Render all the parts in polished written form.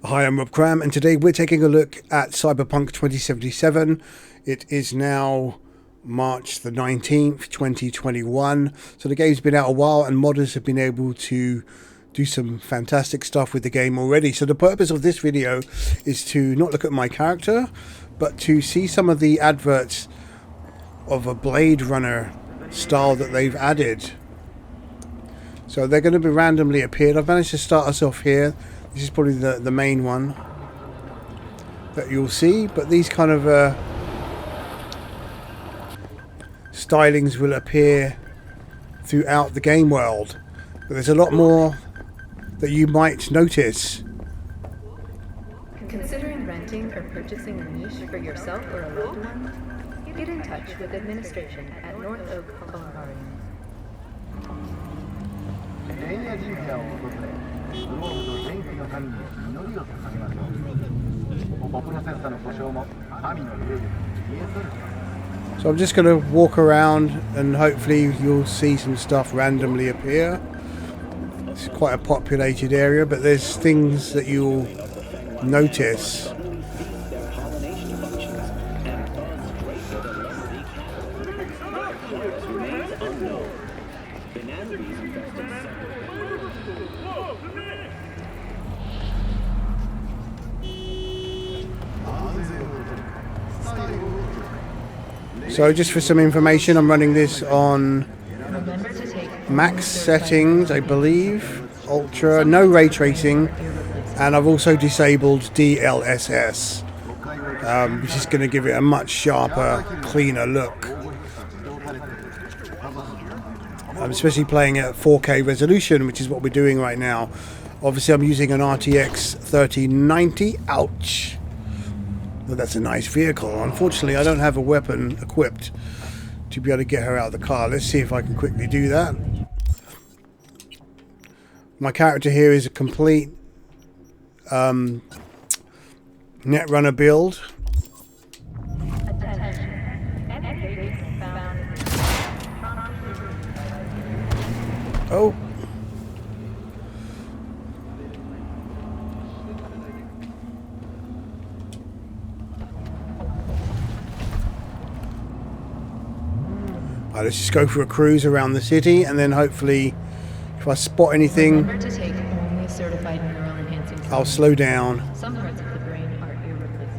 Hi, I'm Rob Cram, and today we're taking a look at Cyberpunk 2077. It is now March the 19th, 2021. So the game's been out a while, and modders have been able to do some fantastic stuff with the game already. So the purpose of this video is to not look at my character, but to see some of the adverts of a Blade Runner style that they've added. So they're going to be randomly appeared. I've managed to start us off here. This is probably the main one that you'll see, but these kind of stylings will appear throughout the game world. But there's a lot more that you might notice. Considering renting or purchasing a niche for yourself or a loved one? Get in touch with administration at North Oak Home Garden. エリア神社を訪れ、グローブと元気の神に祈りを捧げましょう。ポプロセッサの故障も神の霊力に癒されています。 So I'm just going to walk around and hopefully you'll see some stuff randomly appear. It's quite a populated area, but there's things that you'll notice. So just for some information, I'm running this on max settings, I believe, ultra, no ray tracing, and I've also disabled DLSS, which is going to give it a much sharper, cleaner look. I'm especially playing at 4K resolution, which is what we're doing right now. Obviously I'm using an RTX 3090, ouch. Well, that's a nice vehicle. Unfortunately, I don't have a weapon equipped to be able to get her out of the car. Let's see if I can quickly do that. My character here is a complete Netrunner build. Oh. Let's just go for a cruise around the city, and then hopefully if I spot anything, I'll slow down. Some parts of the brain are irreplaceable.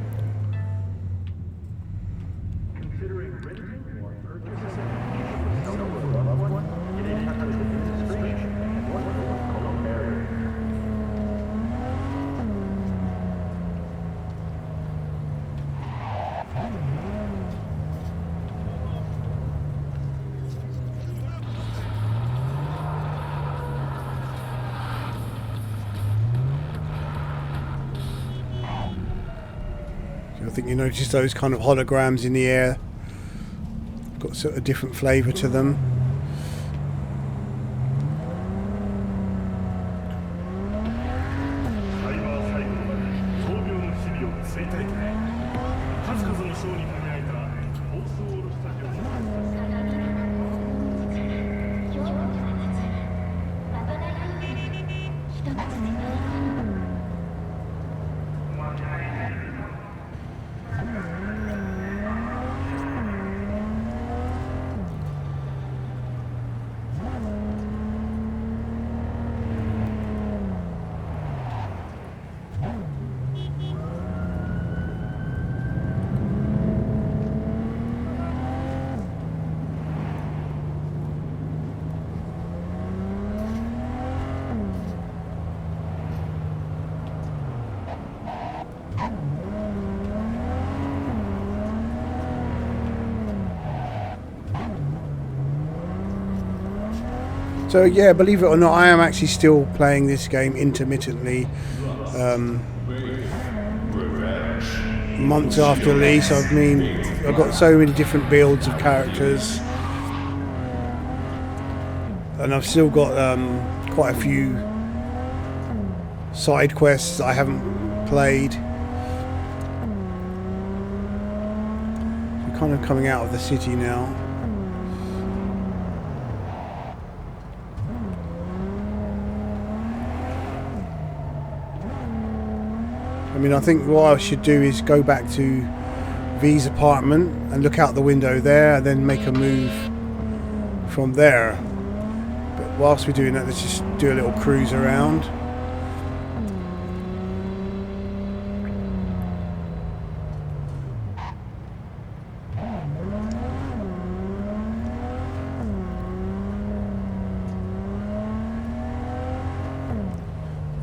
I think you notice those kind of holograms in the air. Got sort of different flavour to them. So yeah, believe it or not, I am actually still playing this game intermittently. Months after release, I've got so many different builds of characters, and I've still got quite a few side quests that I haven't played. We're kind of coming out of the city now. I mean, I think what I should do is go back to V's apartment and look out the window there, and then make a move from there. But whilst we're doing that, let's just do a little cruise around.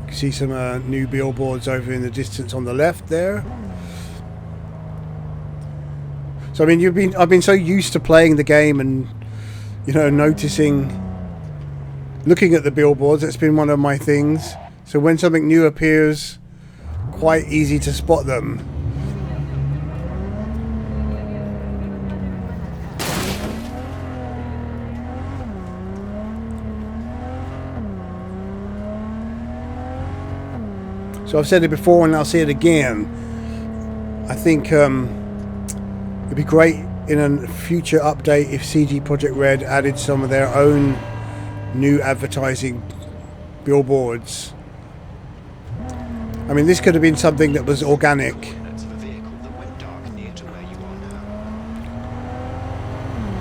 See some new billboards over in the distance on the left there. So I mean, I've been so used to playing the game and, you know, looking at the billboards. That's been one of my things. So when something new appears, quite easy to spot them. So I've said it before and I'll say it again. I think it'd be great in a future update if CD Projekt Red added some of their own new advertising billboards. I mean, this could have been something that was organic.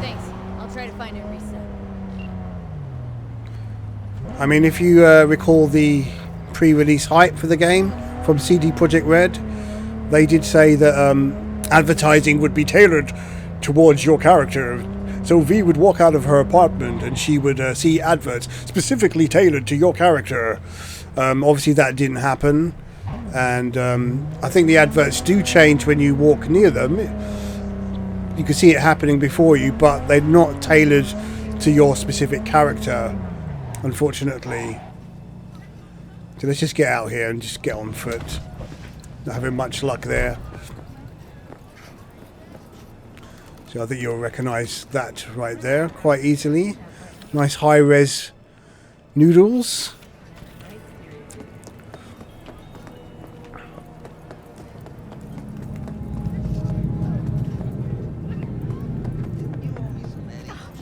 Thanks. I'll try to find a reset. I mean, if you recall the pre-release hype for the game from CD Projekt Red, they did say that advertising would be tailored towards your character. So V would walk out of her apartment and she would see adverts specifically tailored to your character. Obviously that didn't happen, and I think the adverts do change when you walk near them. You can see it happening before you, but they're not tailored to your specific character, unfortunately. So let's just get out here and just get on foot. Not having much luck there. So I think you'll recognise that right there quite easily. Nice high-res noodles.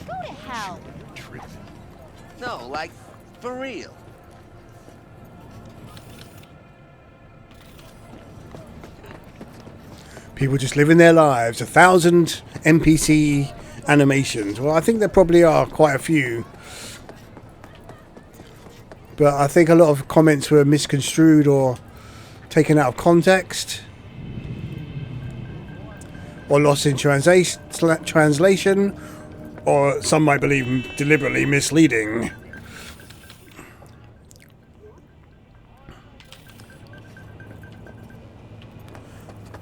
Go to hell. No, like, for real. People just living their lives. 1,000 NPC animations. Well, I think there probably are quite a few. But I think a lot of comments were misconstrued or taken out of context. Or lost in translation. Or some might believe deliberately misleading.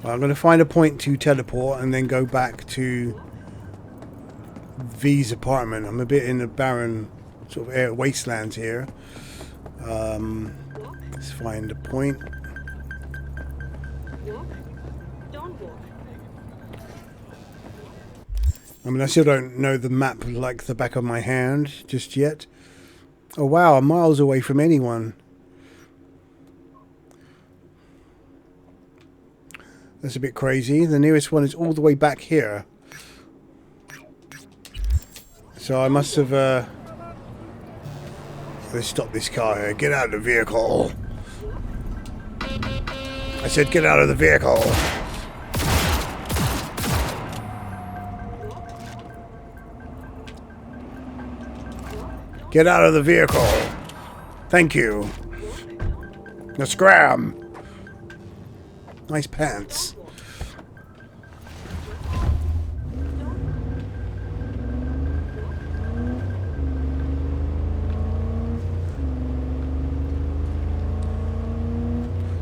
Well, I'm going to find a point to teleport and then go back to V's apartment. I'm a bit in the barren sort of wastelands here. Let's find a point. I mean, I still don't know the map like the back of my hand just yet. Oh wow, I'm miles away from anyone. That's a bit crazy. The nearest one is all the way back here. So I must have... Let's stop this car here. Get out of the vehicle. I said get out of the vehicle. Get out of the vehicle. Thank you. Now scram. Nice pants.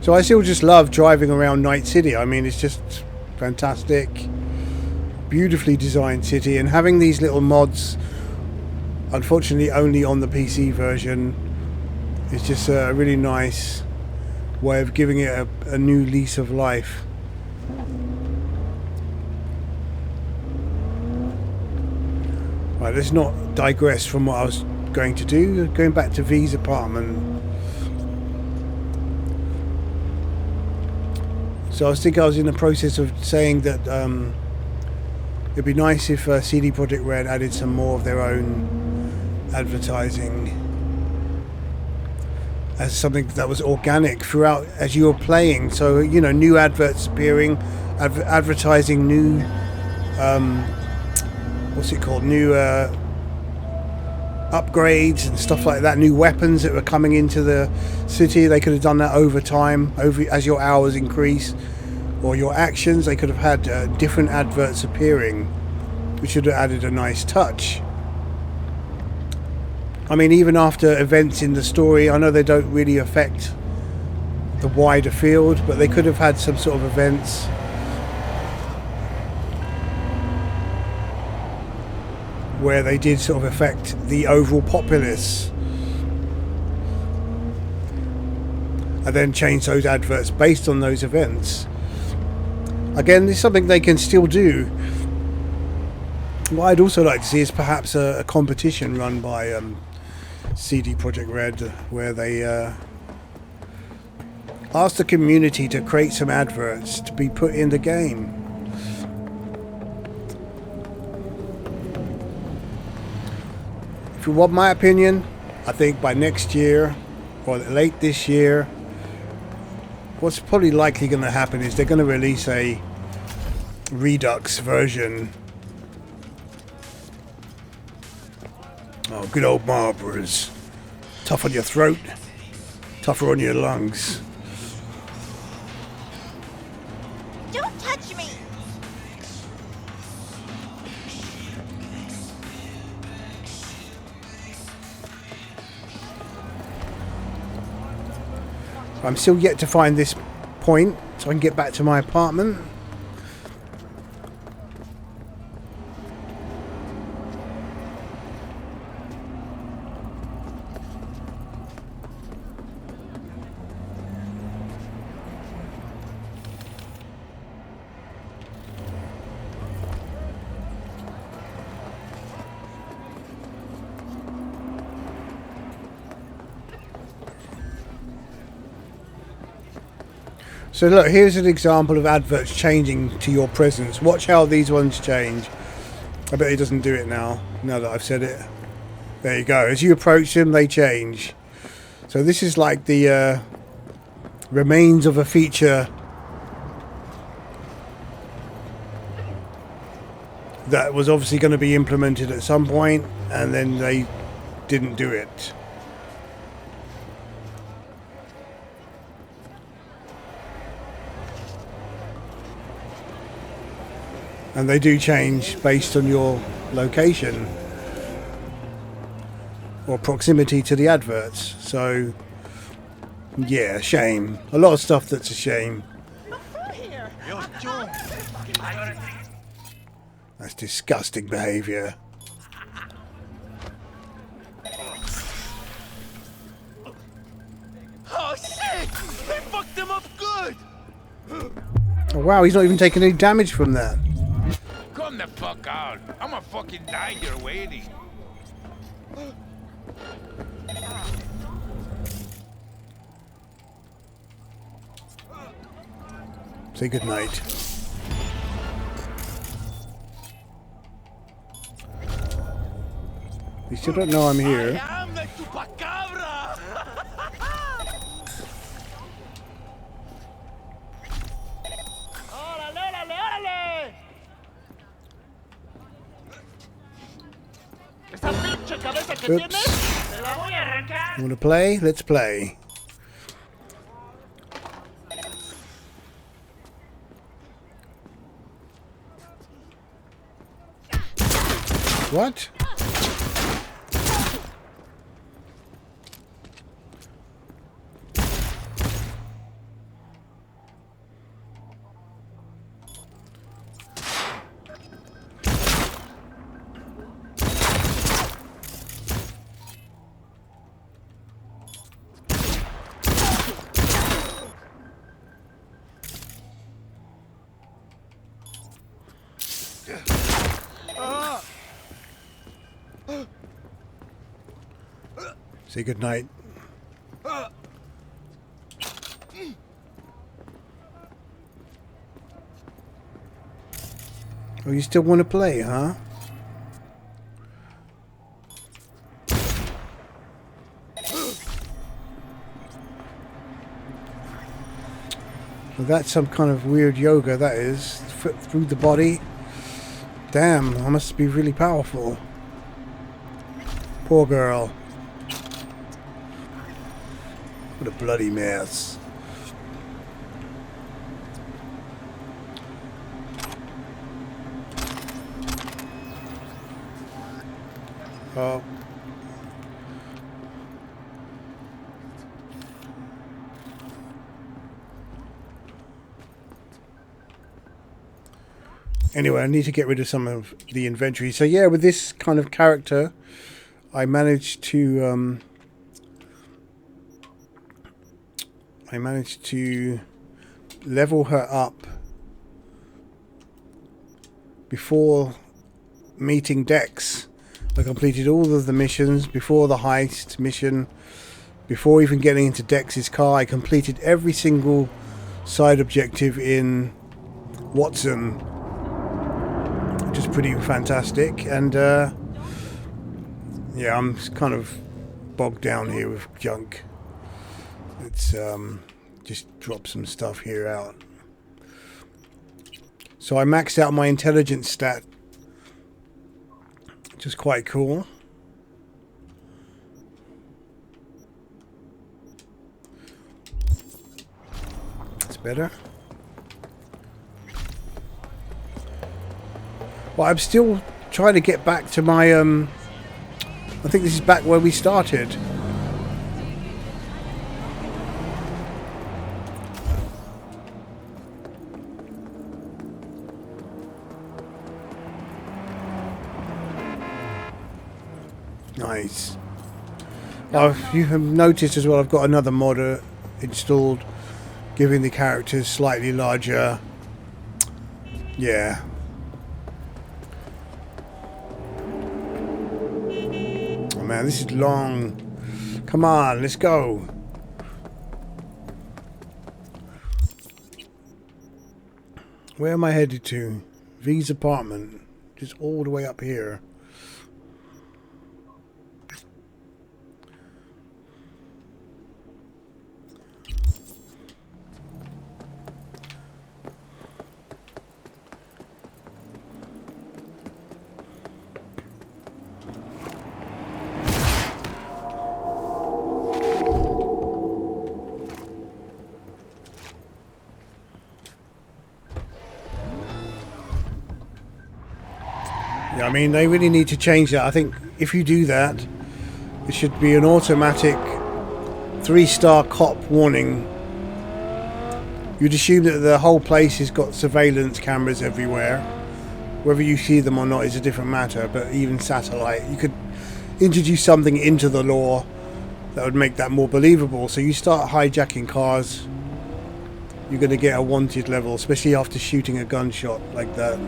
So I still just love driving around Night City. I mean, it's just fantastic. Beautifully designed city, and having these little mods, unfortunately only on the PC version, is just a really nice way of giving it a new lease of life. Right, let's not digress from what I was going to do. Going back to V's apartment. So I think I was in the process of saying that it'd be nice if CD Projekt Red added some more of their own advertising. as something that was organic throughout as you were playing. So, you know, new adverts appearing, advertising new, what's it called, new upgrades and stuff like that, new weapons that were coming into the city. They could have done that over time, as your hours increase, or your actions. They could have had different adverts appearing, which would have added a nice touch. I mean, even after events in the story, I know they don't really affect the wider field, but they could have had some sort of events where they did sort of affect the overall populace, and then change those adverts based on those events. Again, this is something they can still do. What I'd also like to see is perhaps a competition run by CD Projekt Red, where they ask the community to create some adverts to be put in the game. If you want my opinion, I think by next year or late this year, what's probably likely going to happen is they're going to release a Redux version. Oh, good old Marlboros. Tough on your throat, tougher on your lungs. Don't touch me! I'm still yet to find this point so I can get back to my apartment. So look, here's an example of adverts changing to your presence. Watch how these ones change. I bet it doesn't do it now that I've said it. There you go. As you approach them, they change. So this is like the remains of a feature that was obviously going to be implemented at some point, and then they didn't do it. And they do change based on your location or proximity to the adverts. So, yeah, shame. A lot of stuff that's a shame. That's disgusting behaviour. Oh shit! They fucked him up good! Oh wow, he's not even taking any damage from that. Come the fuck out. I'ma fucking die here waiting. Say goodnight. You still don't know I'm here. I am the chupacabra! ¡Órale, órale, órale! ¡Esa pinche cabeza que Oops. tienes! ¡Te la voy a arrancar! You want to play? Let's play. What? Say goodnight. Oh, you still want to play, huh? Well, that's some kind of weird yoga, that is. Through the body. Damn, I must be really powerful. Poor girl. What a bloody mess. Oh. Anyway, I need to get rid of some of the inventory. So yeah, with this kind of character, I managed to level her up before meeting Dex. I completed all of the missions before the heist mission. Before even getting into Dex's car, I completed every single side objective in Watson, which is pretty fantastic. And yeah, I'm kind of bogged down here with junk. Let's just drop some stuff here out. So I maxed out my intelligence stat, which is quite cool. That's better. Well, I'm still trying to get back to my I think this is back where we started. Nice. You have noticed as well, I've got another modder installed, giving the characters slightly larger. Yeah. Oh man, this is long. Come on, let's go. Where am I headed to? V's apartment. Just all the way up here. I mean, they really need to change that. I think if you do that, it should be an automatic 3-star cop warning. You'd assume that the whole place has got surveillance cameras everywhere. Whether you see them or not is a different matter, but even satellite, you could introduce something into the law that would make that more believable. So you start hijacking cars, you're going to get a wanted level, especially after shooting a gunshot like that.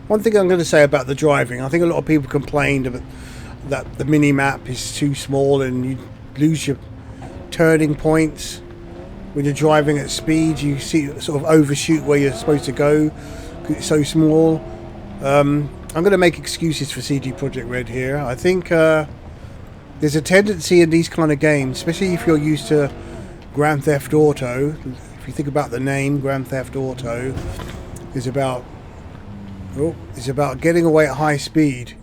One thing I'm going to say about the driving, I think a lot of people complained about that the mini-map is too small and you lose your turning points. When you're driving at speed, you see sort of overshoot where you're supposed to go because it's so small. I'm going to make excuses for CD Projekt Red here. I think there's a tendency in these kind of games, especially if you're used to Grand Theft Auto. If you think about the name, Grand Theft Auto is about... Oh, it's about getting away at high speed.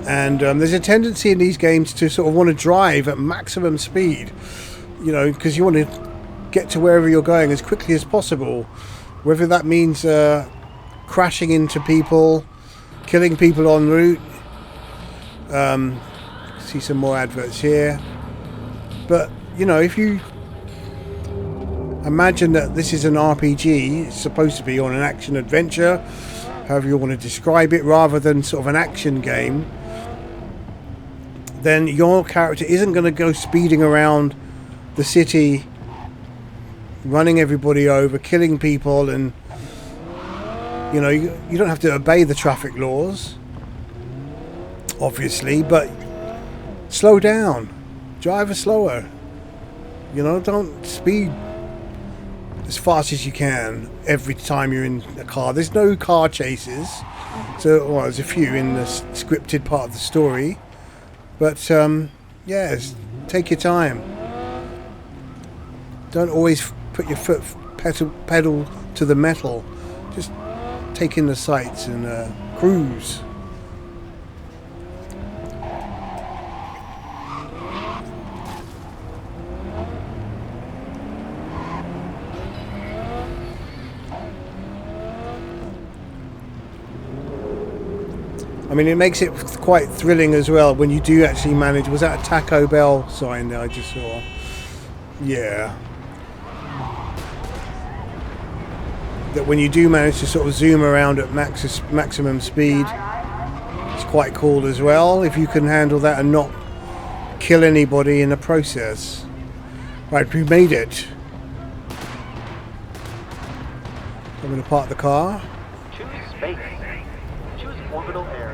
And there's a tendency in these games to sort of want to drive at maximum speed, you know, because you want to get to wherever you're going as quickly as possible. Whether that means crashing into people, killing people en route. See some more adverts here, but you know, if you imagine that this is an RPG, it's supposed to be on an action adventure, however you want to describe it, rather than sort of an action game, then your character isn't going to go speeding around the city, running everybody over, killing people, and you know, you don't have to obey the traffic laws, obviously, but slow down, drive slower, you know, don't speed as fast as you can every time you're in a car. There's no car chases, so, well, there's a few in the scripted part of the story, but yeah, take your time. Don't always put your foot pedal to the metal. Just take in the sights and cruise. I mean, it makes it quite thrilling as well when you do actually manage. Was that a Taco Bell sign that I just saw? Yeah. That when you do manage to sort of zoom around at maximum speed, it's quite cool as well, if you can handle that and not kill anybody in the process. Right, we made it. I'm going to park the car. Choose space. Choose orbital air.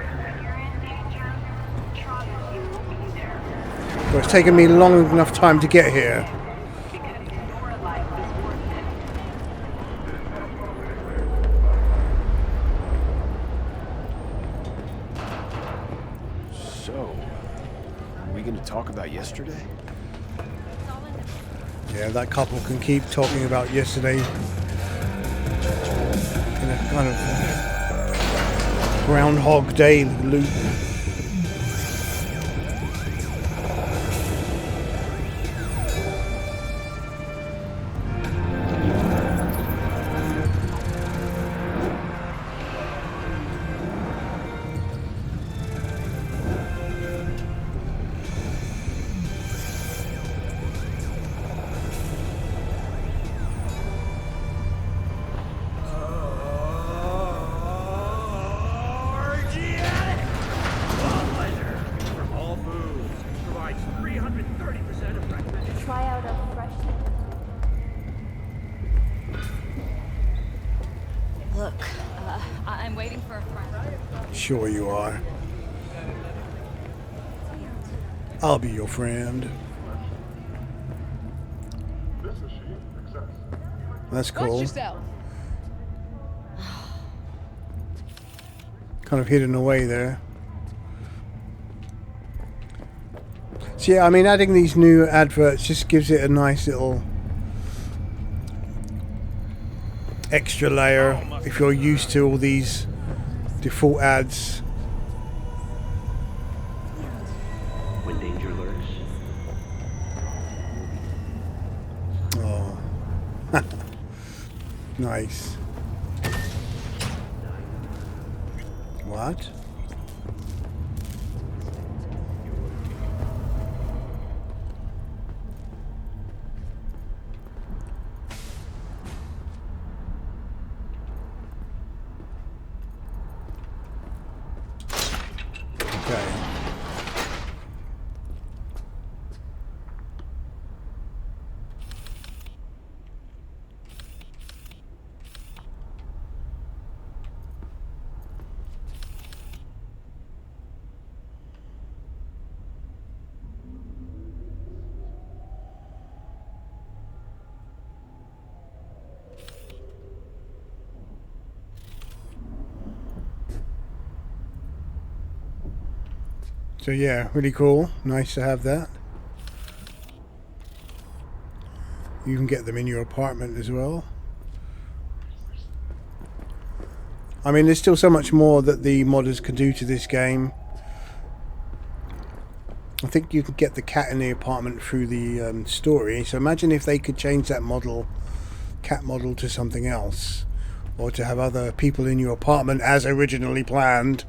Well, it's taken me long enough time to get here. So, are we going to talk about yesterday? Yeah, that couple can keep talking about yesterday in a kind of Groundhog Day loop. Try out a fresh. Look, I'm waiting for a friend. Sure you are. I'll be your friend. That's cool. Watch yourself. Kind of hidden away there. So yeah, I mean, adding these new adverts just gives it a nice little extra layer if you're used to all these default ads. When danger lurks. Oh. Nice. What? Okay. So yeah, really cool. Nice to have that. You can get them in your apartment as well. I mean, there's still so much more that the modders can do to this game. I think you can get the cat in the apartment through the story. So imagine if they could change that model, cat model, to something else, or to have other people in your apartment as originally planned.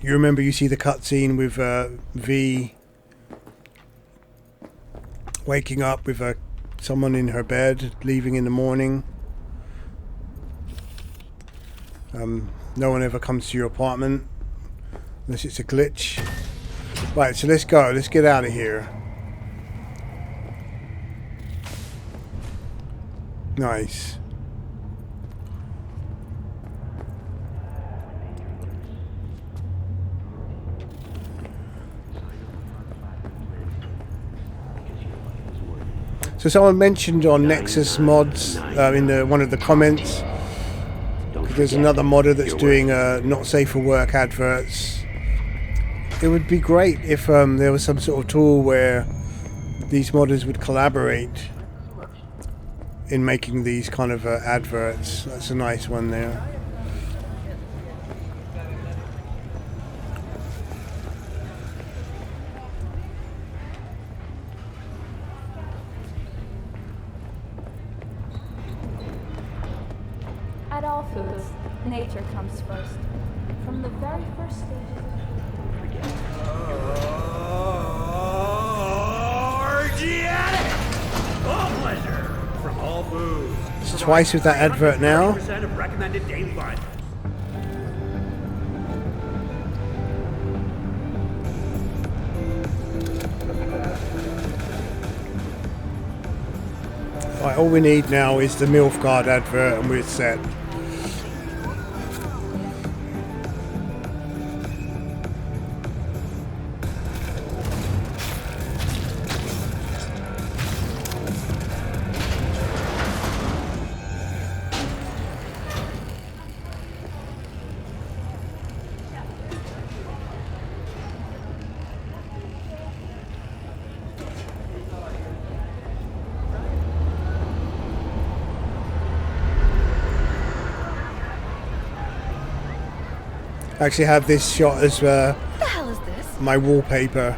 You remember, you see the cutscene with V waking up with someone in her bed, leaving in the morning. No one ever comes to your apartment. Unless it's a glitch. Right, so let's go. Let's get out of here. Nice. So someone mentioned on Nexus mods in one of the comments, there's another modder that's doing not safe for work adverts. It would be great if there was some sort of tool where these modders would collaborate in making these kind of adverts. That's a nice one there. At all foods, nature comes first. From the very first stages. All pleasure from all foods. It's twice with that advert now. 30% of recommended daily life. Right, all we need now is the MILF card advert and we're set. I actually have this shot as What the hell is this? my wallpaper,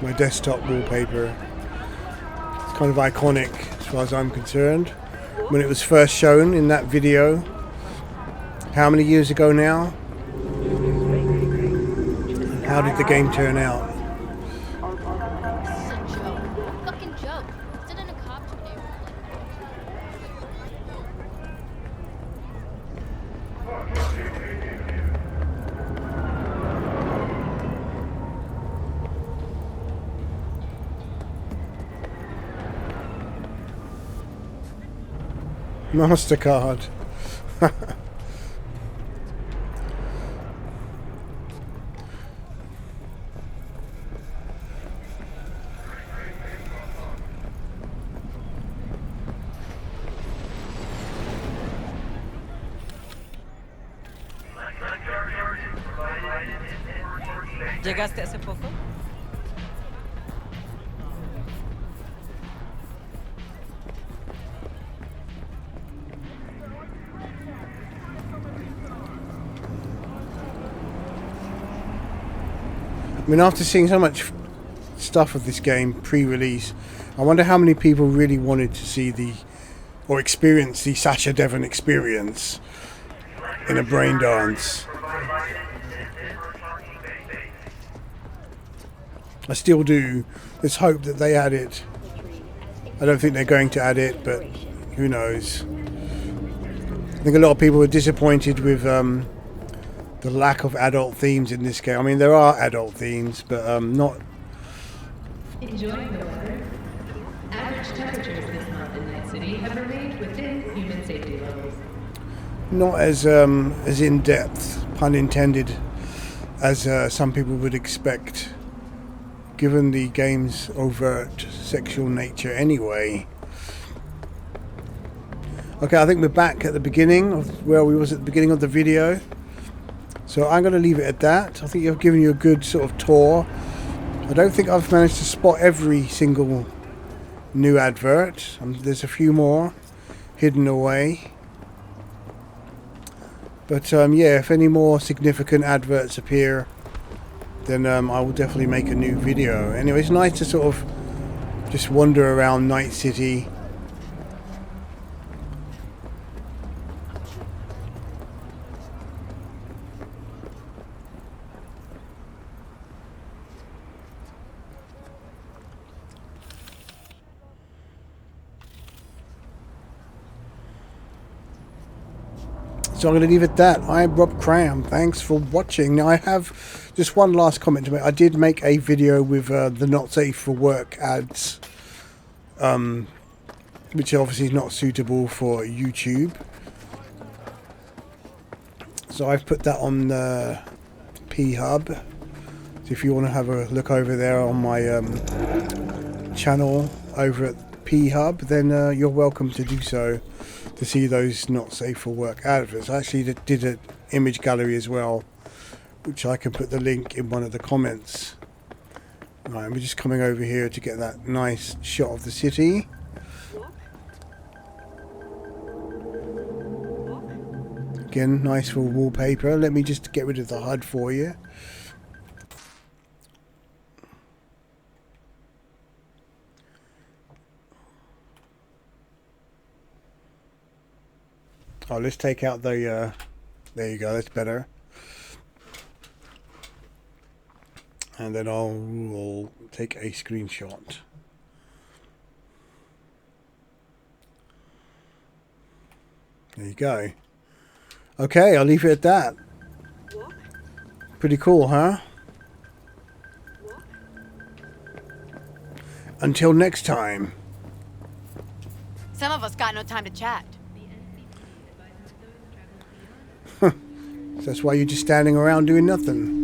my desktop wallpaper. It's kind of iconic as far as I'm concerned. When it was first shown in that video, how many years ago now? And how did the game turn out? This is a joke. A fucking joke. Sit in a cop to neighborhood Mastercard. ¿Llegaste hace poco? I mean, after seeing so much stuff of this game pre-release, I wonder how many people really wanted to see or experience the Sasha Devon experience in a brain dance. I still do. Let's hope that they add it. I don't think they're going to add it, but who knows. I think a lot of people were disappointed with the lack of adult themes in this game. I mean, there are adult themes, but not... Enjoying the weather? Average temperatures this month in Night City have remained within human safety levels. Not as in-depth, pun intended, as some people would expect, given the game's overt sexual nature anyway. Okay, I think we're back at the beginning of where we was at the beginning of the video. So I'm going to leave it at that. I think I've given you a good sort of tour. I don't think I've managed to spot every single new advert. There's a few more hidden away. But yeah, if any more significant adverts appear, then I will definitely make a new video. Anyway, it's nice to sort of just wander around Night City. So I'm going to leave it at that. I'm Rob Cram. Thanks for watching. Now I have just one last comment to make. I did make a video with the not safe for work ads, which obviously is not suitable for YouTube. So I've put that on the P-Hub. So if you want to have a look over there on my channel over at P-Hub, then you're welcome to do so to see those not safe for work adverts. I actually did an image gallery as well, which I can put the link in one of the comments. Right, we're just coming over here to get that nice shot of the city. Again, nice for wallpaper. Let me just get rid of the HUD for you. Oh, let's take out the, there you go, that's better. And then I'll take a screenshot. There you go. Okay, I'll leave it at that. Pretty cool, huh? Until next time. Some of us got no time to chat. That's why you're just standing around doing nothing.